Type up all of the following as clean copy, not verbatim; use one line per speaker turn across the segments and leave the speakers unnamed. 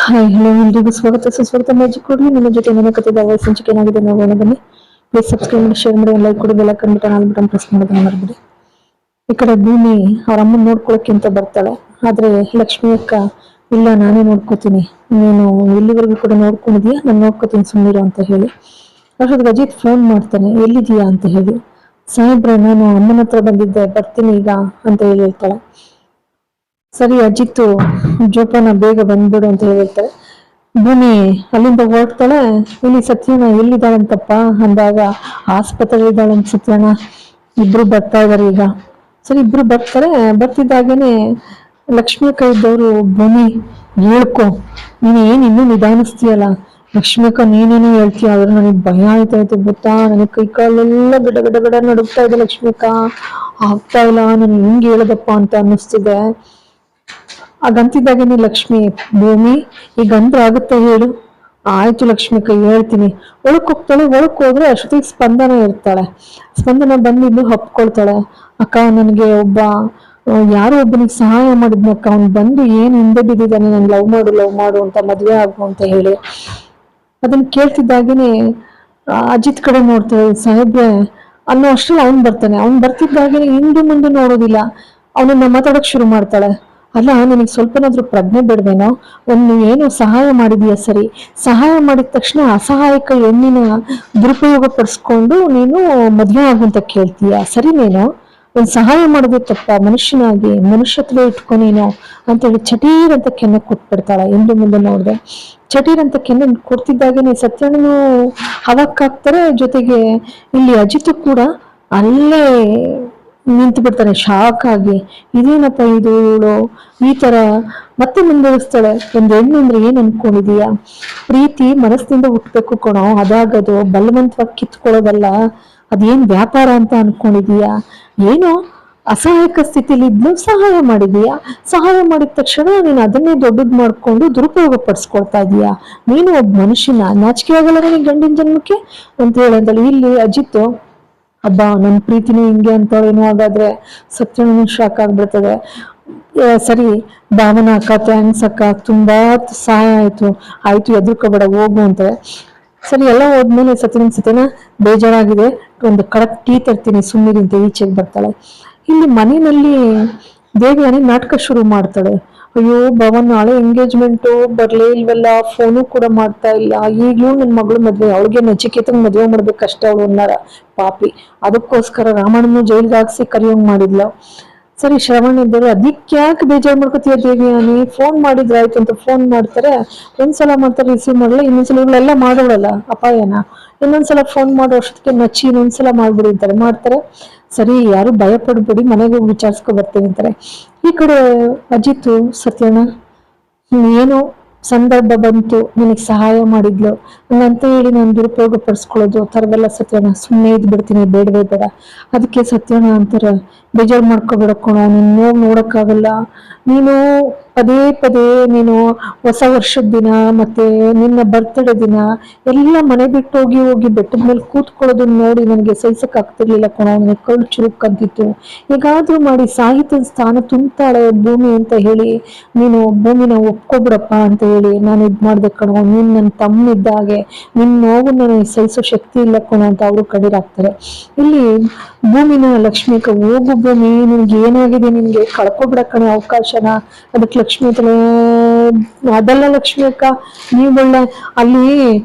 Hi hello ಎಲ್ರಿಗೂ ಸ್ವಾಗತ ಸುಸ್ವಾಗತ ಮ್ಯಾಜಿಕ್ ಕೊಡ್ಲಿ ನಿಮ್ಮ ಜೊತೆ ನನ್ನ ಕಥೆ ವಾಯ್ಸ್ ಸಂಚಿಕೆ ಏನಾಗಿದೆ ನೋಡೋಣ ಬನ್ನಿ. ಪ್ಲೀಸ್ ಸಬ್ಸ್ಕ್ರೈಬ್ ಮಾಡಿ ಶೇರ್ ಮಾಡಿ ಲೈಕ್ ಕೊಡಿ bell icon button all button press ಮಾಡೋದನ್ನ ಮರಿಬೇಡಿ. ಈ ಕಡೆ ಭೂಮಿ ಅವ್ರ ಅಮ್ಮನ ನೋಡ್ಕೊಳಕ್ಕೆ ಅಂತ ಬರ್ತಾಳೆ. ಆದ್ರೆ ಲಕ್ಷ್ಮಿ ಅಕ್ಕ ಇಲ್ಲ ನಾನೇ ನೋಡ್ಕೋತೀನಿ, ನೀನು ಇಲ್ಲಿವರೆಗೂ ಕೂಡ ನೋಡ್ಕೊಂಡಿದ್ಯಾ, ನಾನು ನೋಡ್ಕೋತೀನಿ ಸುಮ್ಮನಿರು ಅಂತ ಹೇಳಿ ಅಷ್ಟೊತ್ತಿಗೆ ಅಜಿತ್ ಫೋನ್ ಮಾಡ್ತಾನೆ, ಎಲ್ಲಿದೀಯಾ ಅಂತ ಹೇಳಿ. ಸಾಹೇಬ್ರೆ ನಾನು ಅಮ್ಮನ ಹತ್ರ ಬಂದಿದ್ದೆ, ಬರ್ತೀನಿ ಈಗ ಅಂತ ಹೇಳಿ ಹೇಳ್ತಾಳೆ. ಸರಿ ಅಜಿತ್ತು ಜೋಪಾನ ಬೇಗ ಬಂದ್ಬಿಡು ಅಂತ ಹೇಳಿರ್ತಾರೆ. ಭೂಮಿ ಅಲ್ಲಿಂದ ಹೊರಡ್ತಾಳೆ. ಇಲ್ಲಿ ಸತ್ಯನ ಎಲ್ಲಿದ್ದಾಳಂತಪ್ಪ ಅಂದಾಗ ಆಸ್ಪತ್ರೆ ಇದ್ದಾಳಂತ ಸತ್ಯನ. ಇಬ್ರು ಬರ್ತಾ ಇದಾರೆ ಈಗ. ಸರಿ ಇಬ್ರು ಬರ್ತಾರೆ. ಬರ್ತಿದ್ದಾಗೇನೆ ಲಕ್ಷ್ಮಿ ಅಕ್ಕ ಇದ್ದವರು ಭೂಮಿ ಹೇಳ್ಕೊ, ನೀನು ಏನ್ ಇನ್ನೂ ನಿಧಾನಿಸ್ತೀಯಲ್ಲ, ಲಕ್ಷ್ಮಿ ಅಕ್ಕ ನೀನೇನು ಹೇಳ್ತೀಯ ಆದ್ರೆ ನನಗೆ ಭಯ ಆಯ್ತಾಯ್ತು ಗೊತ್ತಾ, ನನಗೆ ಕೈ ಕಾಲೆಲ್ಲ ಗಡ ಗಡ ಗಡ ನಡುಗ್ತಾ ಇದೆ ಲಕ್ಷ್ಮಿ ಅಕ್ಕ, ಆಗ್ತಾ ಇಲ್ಲ, ನನ್ ಹಿಂಗೆ ಹೇಳದಪ್ಪ ಅಂತ ಅನ್ನಿಸ್ತಿದೆ. ಹಾಗಂತಿದ್ದಾಗೇನೆ ಲಕ್ಷ್ಮಿ ಭೂಮಿ ಈಗ ಅಂದ್ರೆ ಆಗುತ್ತೆ ಹೇಳು. ಆಯ್ತು ಲಕ್ಷ್ಮಿ ಕೈ ಹೇಳ್ತೀನಿ. ಒಳಕ್ ಹೋಗ್ತಾಳೆ. ಒಳಕ್ ಹೋದ್ರೆ ಅಷ್ಟೊತ್ತಿಗೆ ಸ್ಪಂದನ ಇರ್ತಾಳೆ. ಸ್ಪಂದನ ಬಂದಿದ್ದು ಹಪ್ಕೊಳ್ತಾಳೆ. ಅಕ್ಕ ನನಗೆ ಯಾರೋ ಒಬ್ಬನಿಗೆ ಸಹಾಯ ಮಾಡಿದ್ನಕ್ಕ, ಅವ್ನು ಬಂದು ಏನ್ ಹಿಂದೆ ಬಿದ್ದಿದ್ದಾನೆ, ನನ್ ಲವ್ ಮಾಡು ಅಂತ, ಮದ್ವೆ ಆಗು ಅಂತ ಹೇಳಿ. ಅದನ್ನ ಕೇಳ್ತಿದ್ದಾಗೇನೆ ಅಜಿತ್ ಕಡೆ ನೋಡ್ತಾಳೆ. ಸಾಹೇಬ್ರೆ ಅನ್ನೋ ಅಷ್ಟ್ರಲ್ಲಿ ಅವ್ನ್ ಬರ್ತಾನೆ. ಅವ್ನ್ ಬರ್ತಿದ್ದಾಗೇನೆ ಹಿಂದೆ ಮುಂದೆ ನೋಡೋದಿಲ್ಲ, ಅವನನ್ನ ಮಾತಾಡಕ್ ಶುರು ಮಾಡ್ತಾಳೆ. ಅಲ್ಲ ನಿನಗೆ ಸ್ವಲ್ಪನಾದ್ರೂ ಪ್ರಜ್ಞೆ ಬಿಡ್ವೇನೋ, ಒಂದು ಏನು ಸಹಾಯ ಮಾಡಿದೀಯ ಸರಿ, ಸಹಾಯ ಮಾಡಿದ ತಕ್ಷಣ ಅಸಹಾಯಕ ಹೆಣ್ಣಿನ ದುರುಪಯೋಗ ಪಡಿಸ್ಕೊಂಡು ನೀನು ಮದ್ವೆ ಆಗುಂತ ಕೇಳ್ತೀಯ, ಸರಿನೇನೋ, ಒಂದು ಸಹಾಯ ಮಾಡೋದು ತಪ್ಪ, ಮನುಷ್ಯನಾಗಿ ಮನುಷ್ಯತ್ವ ಇಟ್ಕೊ ನೀನು ಅಂತೇಳಿ ಚಟೀರ್ ಅಂತ ಕೆನ್ನೆ ಕೊಟ್ಬಿಡ್ತಾಳೆ. ಹಿಂದೆ ಮುಂದೆ ನೋಡ್ದೆ ಚಟೀರ್ ಅಂತ ಕೆನ್ನೆ ಕೊಡ್ತಿದ್ದಾಗೇನೆ ಸತ್ಯಣ್ಣನು ಹವಕ್ಕಾಗ್ತಾರೆ. ಜೊತೆಗೆ ಇಲ್ಲಿ ಅಜಿತ್ ಕೂಡ ಅಲ್ಲೇ ನಿಂತು ಬಿಡ್ತಾನೆ ಶಾಕ್ ಆಗಿ. ಇದೇನಪ್ಪ ಇದು, ಇವಳು ಈ ತರ ಮತ್ತೆ ಮುಂದುವರಿಸ್ತಾಳೆ. ಒಂದ್ ಹೆಣ್ಣು ಅಂದ್ರೆ ಏನ್ ಅನ್ಕೊಂಡಿದೀಯ, ಪ್ರೀತಿ ಮನಸ್ಸಿನಿಂದ ಹುಟ್ಬೇಕು ಕಣೋ, ಅದಾಗದು ಬಲವಂತವಾಗಿ ಕಿತ್ಕೊಳ್ಳೋದಲ್ಲ, ಅದೇನ್ ವ್ಯಾಪಾರ ಅಂತ ಅನ್ಕೊಂಡಿದೀಯ, ಏನೋ ಅಸಹಾಯಕ ಸ್ಥಿತಿಲಿ ಇದ್ಲು ಸಹಾಯ ಮಾಡಿದೀಯ, ಸಹಾಯ ಮಾಡಿದ ತಕ್ಷಣ ನೀನು ಅದನ್ನೇ ದೊಡ್ಡದ್ ಮಾಡ್ಕೊಂಡು ದುರುಪಯೋಗ ಪಡಿಸ್ಕೊಳ್ತಾ ಇದೀಯ, ನೀನು ಒಬ್ಬ ಮನುಷ್ಯನ, ನಾಚಿಕೆ ಆಗಲ್ಲ ನನಗೆ ಗಂಡಿನ ಜನ್ಮಕ್ಕೆ ಅಂತ ಹೇಳಂತಲ್ಲಿ. ಇಲ್ಲಿ ಅಜಿತ್ ಹಬ್ಬ ನನ್ ಪ್ರೀತಿನೂ ಹಿಂಗೆ ಅಂತ ಏನೋ ಹಾಗಾದ್ರೆ ಸತ್ಯನೂ ಶಾಕ್ ಆಗ್ಬಿಡ್ತದೆ. ಸರಿ ಭಾವನಾ ಅಕ್ಕ ಥ್ಯಾಂಕ್ಸ್ ಅಕ್ಕ, ತುಂಬಾ ಸಹಾಯ ಆಯ್ತು ಎದುರ್ಕೋಬೇಡ ಹೋಗು ಅಂತಾರೆ. ಸರಿ ಎಲ್ಲ ಹೋದ್ಮೇಲೆ ಸತ್ಯನ ಬೇಜಾರಾಗಿದೆ, ಒಂದು ಕಡಕ್ ಟೀ ತರ್ತೀನಿ ಸುಮ್ಮನೆ ಅಂತ ಈಚೆಗೆ ಬರ್ತಾಳೆ. ಇಲ್ಲಿ ಮನೆಯಲ್ಲಿ ದೇವಿಯಾನಿ ನಾಟಕ ಶುರು ಮಾಡ್ತಾಳೆ. ಅಯ್ಯೋ ಭವನ್ ನಾಳೆ ಎಂಗೇಜ್ಮೆಂಟು, ಬರ್ಲೇ ಇಲ್ವಲ್ಲ, ಫೋನು ಕೂಡ ಮಾಡ್ತಾ ಇಲ್ಲ, ಈಗ್ಲೂ ನನ್ ಮಗಳು ಮದ್ವೆ, ಅವಳಿಗೆ ನಚಿಕೇತಂಗ್ ಮದ್ವೆ ಮಾಡ್ಬೇಕಷ್ಟೇ ಅವಳು ಅನ್ನಾರ ಪಾಪಿ, ಅದಕ್ಕೋಸ್ಕರ ರಾಮಣ್ಣನು ಜೈಲ್ಗೆ ಹಾಕ್ಸಿ ಕರಿಯೋಂಗ್ ಮಾಡಿದ್ಲ. ಸರಿ ಶ್ರವಣ ಇದ್ದರು, ಅದಕ್ಕೆ ಯಾಕೆ ಬೇಜಾರು ಮಾಡ್ಕೋತೀಯ ದೇವಿಯಾನಿ, ಫೋನ್ ಮಾಡಿದ್ರಾಯ್ತು ಅಂತ ಫೋನ್ ಮಾಡ್ತಾರೆ. ಒಂದ್ಸಲ ಮಾಡ್ತಾರೆ ರಿಸೀವ್ ಮಾಡಲ್ಲ, ಇನ್ನೊಂದ್ಸಲ ಇವಳೆಲ್ಲ ಮಾಡೋಳಲ್ಲ ಅಪಾಯನ, ಇನ್ನೊಂದ್ಸಲ ಫೋನ್ ಮಾಡೋ ಅಷ್ಟಕ್ಕೆ ನಚ್ಚಿ ಇನ್ನೊಂದ್ಸಲ ಮಾಡ್ಬಿಡಿ ಅಂತಾರೆ. ಮಾಡ್ತಾರೆ. ಸರಿ ಯಾರು ಭಯ ಪಡ್ಬೇಡಿ, ಮನೆಗೆ ಹೋಗಿ ವಿಚಾರಿಸ್ಕೊ ಬರ್ತೀನಿ ಅಂತಾರೆ. ಈ ಕಡೆ ಅಜಿತ್ ಸತ್ಯಣ್ಣ ಏನೋ ಸಂದರ್ಭ ಬಂತು, ನಿನಗೆ ಸಹಾಯ ಮಾಡಿದ್ಲು ಅಂತ ಹೇಳಿ ನಾನು ದುರುಪಯೋಗ ಪಡಿಸ್ಕೊಳ್ಳೋದು ಥರವೆಲ್ಲ ಸತ್ಯಣ್ಣ, ಸುಮ್ಮನೆ ಇದ್ ಬಿಡ್ತೀನಿ, ಬೇಡವೇ ಬೇಡ. ಅದಕ್ಕೆ ಸತ್ಯಣ್ಣ ಅಂತಾರೆ, ಬೇಜಾರು ಮಾಡ್ಕೋಬೇಡ ಕಣೋ, ನೀನು ನೋಡಕ್ಕಾಗಲ್ಲ, ನೀನು ಪದೇ ಪದೇ ನೀನು ಹೊಸ ವರ್ಷದ ದಿನ ಮತ್ತೆ ನಿನ್ನ ಬರ್ತ್ಡೇ ದಿನ ಎಲ್ಲ ಮನೆ ಬಿಟ್ಟು ಹೋಗಿ ಬೆಟ್ಟದ ಮೇಲೆ ಕೂತ್ಕೊಳ್ಳೋದನ್ನ ನೋಡಿ ನನಗೆ ಸಹಿಸಕ್ ಆಗ್ತಿರ್ಲಿಲ್ಲ ಕಣೋ, ನನಗೆ ಕಳ್ಳು ಚುರುಕ್ ಅಂತಿತ್ತು. ಹೇಗಾದ್ರೂ ಮಾಡಿ ಸಾಹಿತ್ಯದ ಸ್ಥಾನ ತುಂಬ್ತಾಳೆ ಭೂಮಿ ಅಂತ ಹೇಳಿ ನೀನು ಭೂಮಿನ ಒಪ್ಕೊಬಿಡಪ್ಪ ಅಂತ ಹೇಳಿ ನಾನು ಇದ್ ಮಾಡ್ದೆ ಕಣೋ, ನೀನ್ ನನ್ನ ತಮ್ಮನಿದ್ದ ಹಾಗೆ, ನಿನ್ ನೋವು ನನಗೆ ಸಹಿಸೋ ಶಕ್ತಿ ಇಲ್ಲ ಕಣೋ ಅಂತ ಅವರು ಕಡೀರಾಗ್ತಾರೆ. ಇಲ್ಲಿ ಭೂಮಿನ ಲಕ್ಷ್ಮಿ ಅಕ್ಕ, ಹೋಗು ಭೂಮಿ ನಿನ್ಗೆ ಏನಾಗಿದೆ, ನಿನ್ಗೆ ಕಳ್ಕೊಬಿಡ ಕಣೆ ಅವಕಾಶನ. ಅದಕ್ಕೆ ಲಕ್ಷ್ಮಿ ಅಂತಲೇ, ಅದಲ್ಲ ಲಕ್ಷ್ಮಿ ಅಕ್ಕ, ನೀವುಳ್ಳೆ ಅಲ್ಲಿ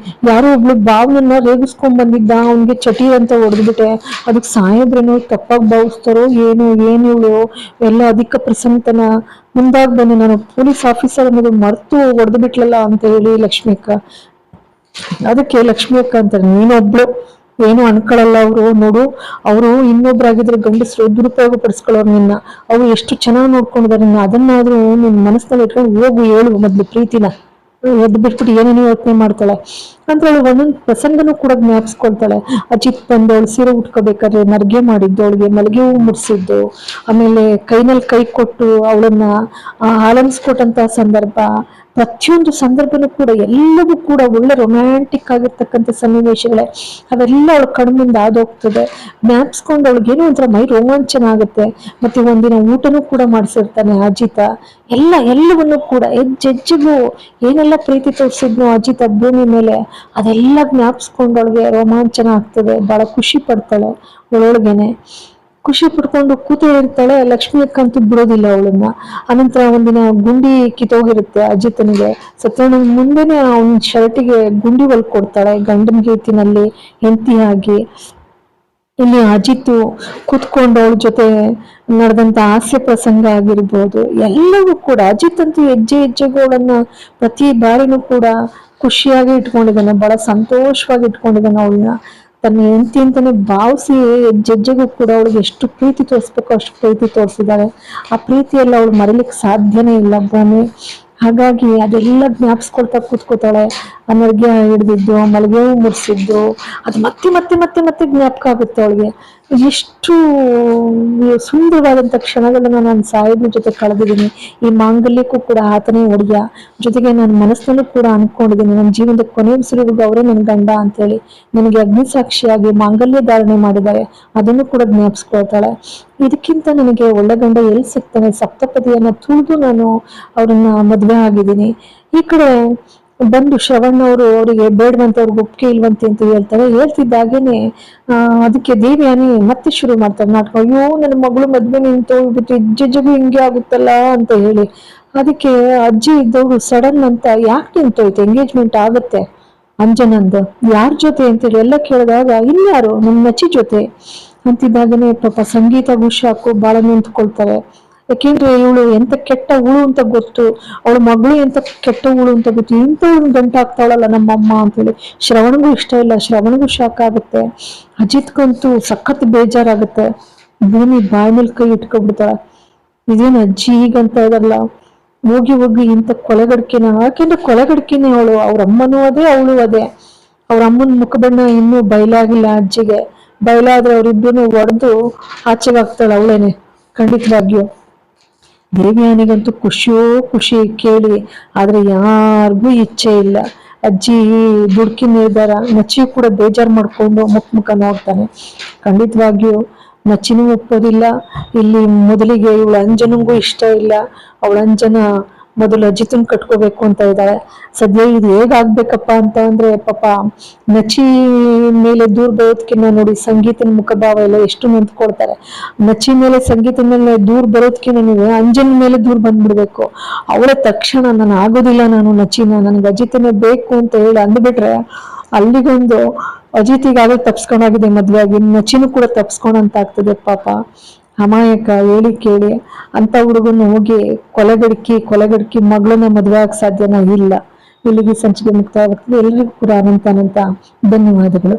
ಯಾರೋ ಒಬ್ಳು ಬಾವನನ್ನ ರೇಗಿಸ್ಕೊಂಡ್ ಬಂದಿದ್ದ, ಅವನ್ಗೆ ಚಟಿ ಅಂತ ಹೊಡೆದ್ಬಿಟ್ಟೆ, ಅದಕ್ಕೆ ಸಾಹೇಬ್ರೇನೋ ತಪ್ಪಾಗಿ ಭಾವಿಸ್ತಾರೋ ಏನು ಇವಳು ಎಲ್ಲ ಅಧಿಕ ಪ್ರಸನ್ನತನ ಮುಂದಾಗ್ ಬಂದು ನಾನು ಪೊಲೀಸ್ ಆಫೀಸರ್ ಅನ್ನೋದು ಮರ್ತು ಹೊಡೆದು ಬಿಟ್ಲಲ್ಲ ಅಂತ ಹೇಳಿ ಲಕ್ಷ್ಮಿ ಅಕ್ಕ. ಅದಕ್ಕೆ ಲಕ್ಷ್ಮಿ ಅಕ್ಕ ಅಂತಾರೆ, ನೀನೊಬ್ಳು ಏನು ಅನ್ಕೊಳ್ಳಲ್ಲ ಅವರು, ನೋಡು ಅವರು ಇನ್ನೊಬ್ರಾಗಿದ್ರೆ ಗಂಡಸ್ರು ದುರುಪಯೋಗ ಪಡಿಸ್ಕೊಳ್ಳೋರು ನಿನ್ನ, ಅವ್ರು ಎಷ್ಟು ಚೆನ್ನಾಗಿ ನೋಡ್ಕೊಂಡಿದ್ದಾರೆ ನಿನ್ನ, ಅದನ್ನಾದ್ರೂ ನಿನ್ ಮನಸ್ಸಿನಲ್ಲಿ ಇಟ್ಕೊಂಡು ಹೋಗು ಹೇಳು ಮೊದ್ಲು ಪ್ರೀತಿನ. ಎದ್ದು ಬಿಟ್ಬಿಟ್ಟು ಏನೇನೋ ಯೋಚನೆ ಮಾಡ್ತಾಳೆ. ಅಂದ್ರೆ ಅವಳು ಒಂದೊಂದು ಪ್ರಸಂಗನೂ ಕೂಡ ಜ್ಞಾಪಿಸ್ಕೊಳ್ತಾಳೆ. ಅಜಿತ್ ಬಂದವಳು ಸೀರೆ ಉಟ್ಕೋಬೇಕಾದ್ರೆ ನರ್ಗೆ ಮಾಡಿದ್ದು, ಅವಳಿಗೆ ಮಲ್ಗೆ ಹೂ ಮುಡ್ಸಿದ್ದು, ಆಮೇಲೆ ಕೈನಲ್ಲಿ ಕೈ ಕೊಟ್ಟು ಅವಳನ್ನ ಆಲಂಬಿಸ್ಕೊಟ್ಟಂತಹ ಸಂದರ್ಭ, ಪ್ರತಿಯೊಂದು ಸಂದರ್ಭನೂ ಕೂಡ ಎಲ್ಲವೂ ಕೂಡ ಒಳ್ಳೆ ರೊಮ್ಯಾಂಟಿಕ್ ಆಗಿರ್ತಕ್ಕಂಥ ಸನ್ನಿವೇಶಗಳೇ. ಅವೆಲ್ಲ ಅವಳ ಕಣ್ಮುಂದೆ ಆದೋಗ್ತದೆ. ಜ್ಞಾಪಿಸ್ಕೊಂಡು ಅವಳಿಗೇನೋ ಒಂಥರ ಮೈ ರೋಮಾಂಚನ ಆಗುತ್ತೆ. ಮತ್ತೆ ಒಂದಿನ ಊಟನೂ ಕೂಡ ಮಾಡಿಸಿರ್ತಾನೆ ಅಜಿತ. ಎಲ್ಲವನ್ನೂ ಕೂಡ ಹೆಜ್ಜೆಜ್ಜೆಗೂ ಏನೆಲ್ಲ ಪ್ರೀತಿ ತೋರಿಸಿದ್ನೋ ಅಜಿತ ಭೂಮಿ ಮೇಲೆ, ಅದೆಲ್ಲ ಜ್ಞಾಪಿಸ್ಕೊಂಡು ಅವಳಿಗೆ ರೋಮಾಂಚನ ಆಗ್ತದೆ. ಬಹಳ ಖುಷಿ ಪಡ್ತಾಳೆ ಒಳೊಳಗೇನೆ. ಖುಷಿ ಪಡ್ಕೊಂಡು ಕೂತಿರ್ತಾಳೆ. ಲಕ್ಷ್ಮಿ ಅಕ್ಕಂತೂ ಬಿಡೋದಿಲ್ಲ ಅವಳನ್ನ. ಅನಂತರ ಒಂದಿನ ಗುಂಡಿ ಕಿತ್ತೋಗಿರುತ್ತೆ ಅಜಿತನಿಗೆ. ಸತ್ಯನ ಮುಂದೆನೆ ಅವನ ಶರ್ಟಿಗೆ ಗುಂಡಿ ಹೊಲ್ಕೊಡ್ತಾಳೆ ಗಂಡನ ರೀತಿನಲ್ಲಿ ಹೆಂಡತಿ ಆಗಿ. ಇಲ್ಲಿ ಅಜಿತ್ತು ಕೂತ್ಕೊಂಡು ಅವಳ ಜೊತೆ ನಡೆದಂತ ಹಾಸ್ಯ ಪ್ರಸಂಗ ಆಗಿರ್ಬೋದು, ಎಲ್ಲವೂ ಕೂಡ ಅಜಿತ್ ಅಂತೂ ಹೆಜ್ಜೆ ಹೆಜ್ಜೆಗೂ ಅವಳನ್ನ ಪ್ರತಿ ಬಾರಿನೂ ಕೂಡ ಖುಷಿಯಾಗಿ ಇಟ್ಕೊಂಡಿದ್ದಾನೆ, ಬಹಳ ಸಂತೋಷವಾಗಿ ಇಟ್ಕೊಂಡಿದ್ದಾನೆ ಅವಳನ್ನ. ತನ್ನ ಹೆಂಡತಿ ಅಂತಾನೆ ಭಾವಿಸಿ ಹೆಜ್ಜೆಜ್ಜೆಗೂ ಕೂಡ ಅವಳಿಗೆ ಎಷ್ಟು ಪ್ರೀತಿ ತೋರಿಸ್ಬೇಕು ಅಷ್ಟು ಪ್ರೀತಿ ತೋರಿಸಿದ್ದಾಳೆ. ಆ ಪ್ರೀತಿಯೆಲ್ಲ ಅವಳು ಮರಿಲಿಕ್ಕೆ ಸಾಧ್ಯನೇ ಇಲ್ಲ ಭೂಮಿ. ಹಾಗಾಗಿ ಅದೆಲ್ಲ ಜ್ಞಾಪಿಸ್ಕೊಳ್ತಾ ಕೂತ್ಕೋತಾಳೆ. ಆ ನರ್ಗೆ ಹಿಡ್ದಿದ್ದು, ಮಲ್ಗೆ ಹೂ ಮುಡ್ಸಿದ್ದು, ಅದು ಮತ್ತೆ ಮತ್ತೆ ಮತ್ತೆ ಮತ್ತೆ ಜ್ಞಾಪಕ ಆಗುತ್ತೆ ಅವಳಿಗೆ. ಎಷ್ಟು ಸುಂದರವಾದಂಥ ಕ್ಷಣಗಳನ್ನ ನಾನು ಸಾಹೇಬ್ರ ಜೊತೆ ಕಳೆದಿದ್ದೀನಿ. ಈ ಮಾಂಗಲ್ಯಕ್ಕೂ ಕೂಡ ಆತನೇ ಒಡೆಯ. ಜೊತೆಗೆ ನನ್ನ ಮನಸ್ಸಲ್ಲೂ ಕೂಡ ಅನ್ಕೊಂಡಿದ್ದೀನಿ, ನನ್ನ ಜೀವನದ ಕೊನೆ ಉಸಿರಿಗೂ ಅವರೇ ನನ್ನ ಗಂಡ ಅಂತೇಳಿ. ನನಗೆ ಅಗ್ನಿ ಸಾಕ್ಷಿಯಾಗಿ ಮಾಂಗಲ್ಯ ಧಾರಣೆ ಮಾಡಿದ್ದಾರೆ, ಅದನ್ನು ಕೂಡ ಜ್ಞಾಪಿಸ್ಕೊಳ್ತಾಳೆ. ಇದಕ್ಕಿಂತ ನನಗೆ ಒಳ್ಳೆ ಗಂಡ ಎಲ್ಲಿ ಸಿಗ್ತಾನೆ? ಸಪ್ತಪದಿಯನ್ನ ತುಳಿದು ನಾನು ಅವ್ರನ್ನ ಮದ್ವೆ ಆಗಿದ್ದೀನಿ. ಈ ಕಡೆ ಬಂದು ಶ್ರವಣ್ ಅವರು ಅವರಿಗೆ ಬೇಡವಂತೆ, ಅವ್ರಿಗೆ ಒಪ್ಪಿಗೆ ಇಲ್ವಂತೆ ಅಂತ ಹೇಳ್ತಾರೆ. ಹೇಳ್ತಿದ್ದಾಗೇನೆ ಅದಕ್ಕೆ ದೇವ್ಯಾನಿ ಮತ್ತೆ ಶುರು ಮಾಡ್ತಾರೆ ನಾಟಕ. ಅಯ್ಯೋ ನನ್ನ ಮಗಳು ಮದ್ವೆ ನಿಂತು ಹೋಗ್ಬಿಟ್ಟು ಇಜ್ಜೆಜ್ಜೆಗೂ ಹಿಂಗೆ ಆಗುತ್ತಲ್ಲ ಅಂತ ಹೇಳಿ. ಅದಕ್ಕೆ ಅಜ್ಜಿ ಇದ್ದವ್ರು ಸಡನ್ ಅಂತ ಯಾಕೆ ನಿಂತೋಯ್ತು, ಎಂಗೇಜ್ಮೆಂಟ್ ಆಗುತ್ತೆ ಅಂಜನಂದ್, ಯಾರ ಜೊತೆ ಅಂತೇಳಿ ಎಲ್ಲ ಕೇಳಿದಾಗ ಇನ್ಯಾರು ನಮ್ಮ ನಚ್ಚಿ ಜೊತೆ ಅಂತಿದ್ದಾಗನೇ ಪಾಪ ಸಂಗೀತ ಗುಷಾಕು ಬಹಳ ನಿಂತ್ಕೊಳ್ತಾರೆ. ಯಾಕೆಂದ್ರೆ ಇವಳು ಎಂತ ಕೆಟ್ಟ ಹುಳು ಅಂತ ಗೊತ್ತು, ಅವಳ ಮಗಳು ಎಂತ ಕೆಟ್ಟ ಹುಳು ಅಂತ ಗೊತ್ತು, ಇಂಥವ್ಳನ್ನ ಗಂಟ ಆಗ್ತಾವಳಲ್ಲ ನಮ್ಮಮ್ಮ ಅಂತೇಳಿ. ಶ್ರವಣಗೂ ಇಷ್ಟ ಇಲ್ಲ, ಶ್ರವಣಗೂ ಶಾಕ್ ಆಗುತ್ತೆ. ಅಜಿತ್ಗಂತೂ ಸಖತ್ ಬೇಜಾರಾಗುತ್ತೆ. ಭೂಮಿ ಬಾಯಿ ಮೇಲೆ ಕೈ ಇಟ್ಕೊಬಿಡ್ತಾಳೆ. ಇದೇನು ಅಜ್ಜಿ ಈಗಂತ ಇದಾರಲ್ಲ, ಹೋಗಿ ಹೋಗಿ ಇಂಥ ಕೊಲೆಗಡ್ಕೆನ, ಯಾಕೆಂದ್ರೆ ಕೊಲೆಗಡ್ಕೆನೆ ಅವಳು. ಅವ್ರ ಅಮ್ಮನೂ ಅದೇ ಅವಳು ಅದೇ. ಅವ್ರ ಅಮ್ಮನ ಮುಖಬಣ್ಣ ಇನ್ನೂ ಬಯಲಾಗಿಲ್ಲ ಅಜ್ಜಿಗೆ. ಬಯಲಾದ್ರೆ ಅವ್ರಿಬ್ರು ಒಡೆದು ಆಚೆಗಾಗ್ತಾಳೆ ಅವಳೇನೆ ಖಂಡಿತವಾಗಿಯೂ. ದೇವ್ಯಾನಿಗಂತೂ ಖುಷಿಯೋ ಖುಷಿ ಕೇಳಿ, ಆದ್ರೆ ಯಾರಿಗೂ ಇಚ್ಛೆ ಇಲ್ಲ. ಅಜ್ಜಿ ದುಡ್ಕಿ ನಿರ್ಧಾರ. ನಚ್ಚಿ ಕೂಡ ಬೇಜಾರು ಮಾಡ್ಕೊಂಡು ಮುಖ ನೋಡ್ತಾನೆ. ಖಂಡಿತವಾಗಿಯೂ ನಚ್ಚಿನೂ ಒಪ್ಪೋದಿಲ್ಲ. ಇಲ್ಲಿ ಮೊದಲಿಗೆ ಇವಳು ಅಂಜನಂಗೂ ಇಷ್ಟ ಇಲ್ಲ. ಅವಳ ಅಂಜನ ಮೊದಲು ಅಜಿತನ್ ಕಟ್ಕೋಬೇಕು ಅಂತ ಇದ್ದಾಳೆ. ಸದ್ಯ ಇದು ಹೇಗಾಗ್ಬೇಕಪ್ಪ ಅಂತ ಅಂದ್ರೆ ಪಾಪ ನಚಿ ಮೇಲೆ ದೂರ ಬರೋದಕ್ಕಿಂತ ನೋಡಿ ಸಂಗೀತನ ಮುಖಭಾವ ಎಲ್ಲ ಎಷ್ಟು ನಿಂತ್ಕೊಳ್ತಾರೆ. ನಚಿ ಮೇಲೆ ಸಂಗೀತ ಮೇಲೆ ದೂರ ಬರೋದಕ್ಕಿಂತ ನೀವು ಅಂಜನ್ ಮೇಲೆ ದೂರ ಬಂದ್ಬಿಡ್ಬೇಕು. ಅವಳ ತಕ್ಷಣ ನಾನು ಆಗೋದಿಲ್ಲ, ನಾನು ನಚಿನ ನನ್ಗೆ ಅಜಿತನೇ ಬೇಕು ಅಂತ ಹೇಳಿ ಅಂದ್ಬಿಟ್ರೆ ಅಲ್ಲಿಗೊಂದು ಅಜಿತಿಗಾಗಲೇ ತಪ್ಸ್ಕೊಂಡಾಗಿದೆ ಮದ್ವೆ ಆಗಿ, ನಚಿನೂ ಕೂಡ ತಪ್ಸ್ಕೊಂಡಂತ ಆಗ್ತದೆ ಪಾಪ. ಅಮಾಯಕ ಹೇಳಿ ಕೇಳಿ ಅಂತ ಹುಡುಗನ ಹೋಗಿ ಕೊಲೆಗಡ್ಕಿ ಮಗಳನ್ನ ಮದುವೆ ಆಗ ಸಾಧ್ಯನಾ? ಇಲ್ಲ. ಇಲ್ಲಿಗೆ ಸಂಚಿಕೆ ಮುಕ್ತಾಯವಾಗ್ತದೆ. ಎಲ್ಲರಿಗೂ ಕೂಡ ಅನಂತ ಧನ್ಯವಾದಗಳು.